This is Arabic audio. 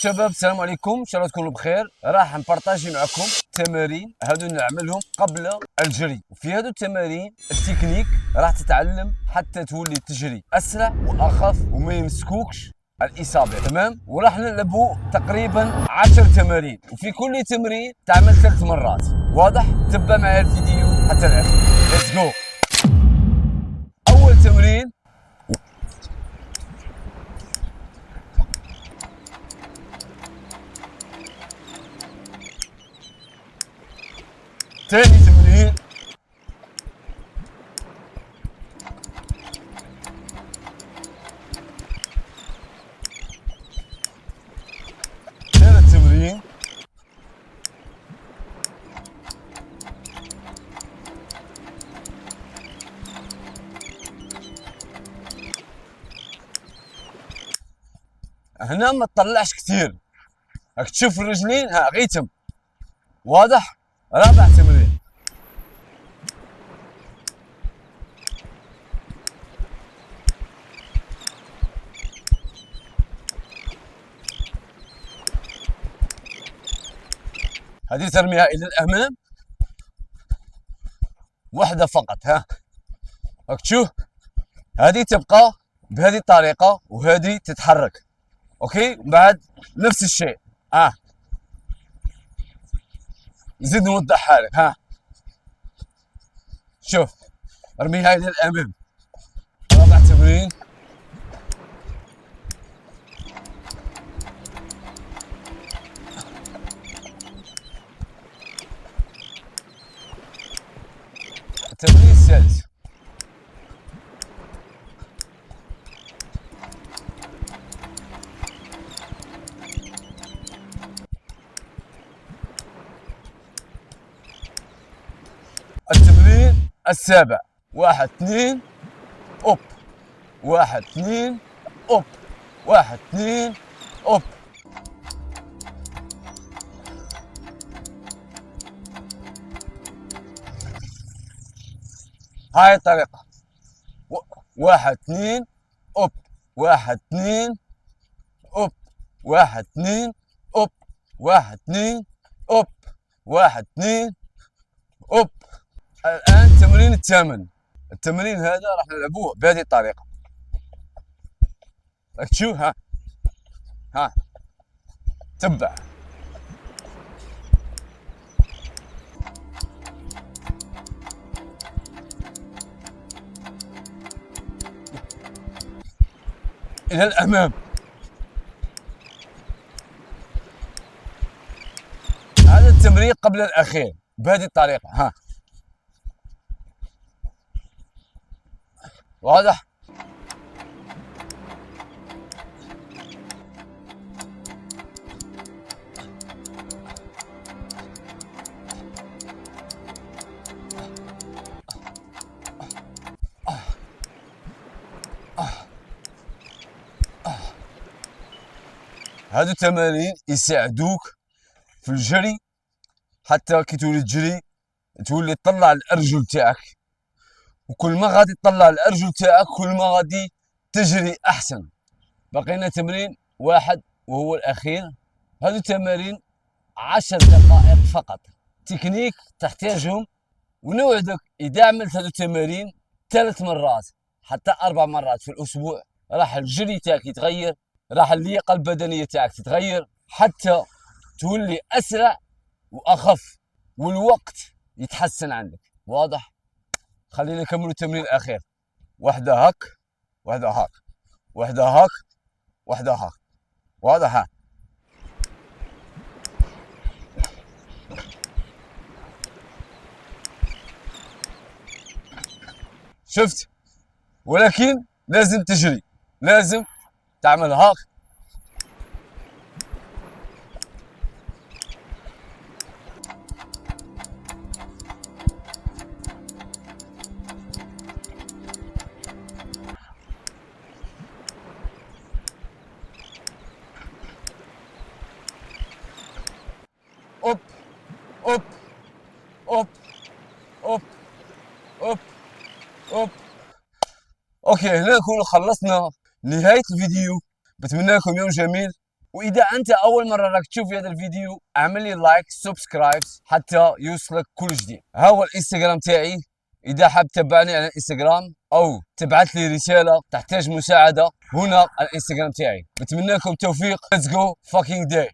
شباب السلام عليكم، ان شاء الله تكونوا بخير. راح نبارطاجي معكم تمارين هادو نعملهم قبل الجري، وفي هادو التمارين التكنيك راح تتعلم حتى تولي تجري اسرع واخف وما يمسكوكش الاصابه. تمام؟ وراح نلعبوا تقريبا 10 تمارين، وفي كل تمرين تعمل 3 مرات. واضح؟ تبع معايا الفيديو حتى الاخر. ليتس جو. اول تمرين ثاني تمرين ثالث تمرين هنا ما تطلعش كثير، راك تشوف الرجلين ها غيتم. واضح؟ رابع تمرين هذه ترميها الى الامام، واحده فقط. ها راك تشوف، هذه تبقى بهذه الطريقه وهذه تتحرك. اوكي، بعد نفس الشيء. نزيد نوضحها لك. ها شوف، ارميها الى الامام. رابع تمرين التمرين السادس التمرين السابع. 1 2 اوب، 1 2 اوب، 1 2 اوب. هاي الطريقة. 1 2 اوب، 1 2 اوب، 1 2 اوب، 1 2 اوب، 1 2 اوب. الآن التمرين الثامن. التمرين هذا راح نلعبوه بهذه الطريقة. راك تشوف. ها تبع. إلى الأمام. هذا التمرين قبل الأخير بهذه الطريقة. واضح؟ هادو التمارين يساعدوك في الجري، حتى كي تولي تجري تولي تطلع الارجل تاعك، وكل ما غادي تطلع الارجل تاعك كل ما غادي تجري احسن. بقينا تمرين واحد وهو الاخير. هادو تمارين 10 دقائق فقط، تكنيك تحتاجهم. ونوعدك اذا عملت هادو التمارين 3 مرات حتى 4 مرات في الاسبوع، راح الجري تاعك يتغير، راح اللياقه البدنيه تاعك تتغير، حتى تولي اسرع واخف، والوقت يتحسن عندك. واضح؟ خلينا نكمل التمرين الاخير. واحده هاك، واحده هاك، واحده هاك، واحده هاك. واضح؟ شفت؟ ولكن لازم تجري، لازم تعمل هاك. اوب اوب اوب اوب اوب اوب. اوكي، هنا نكون خلصنا نهاية الفيديو. بتمنى لكم يوم جميل. واذا انت اول مره راك تشوف هذا الفيديو اعمل لي لايك سبسكرايب حتى يوصلك كل جديد. ها هو الانستغرام تاعي، اذا حاب تتبعني على الانستغرام او تبعث لي رساله تحتاج مساعده، هنا الانستغرام تاعي. نتمنى لكم التوفيق. Let's go fucking day.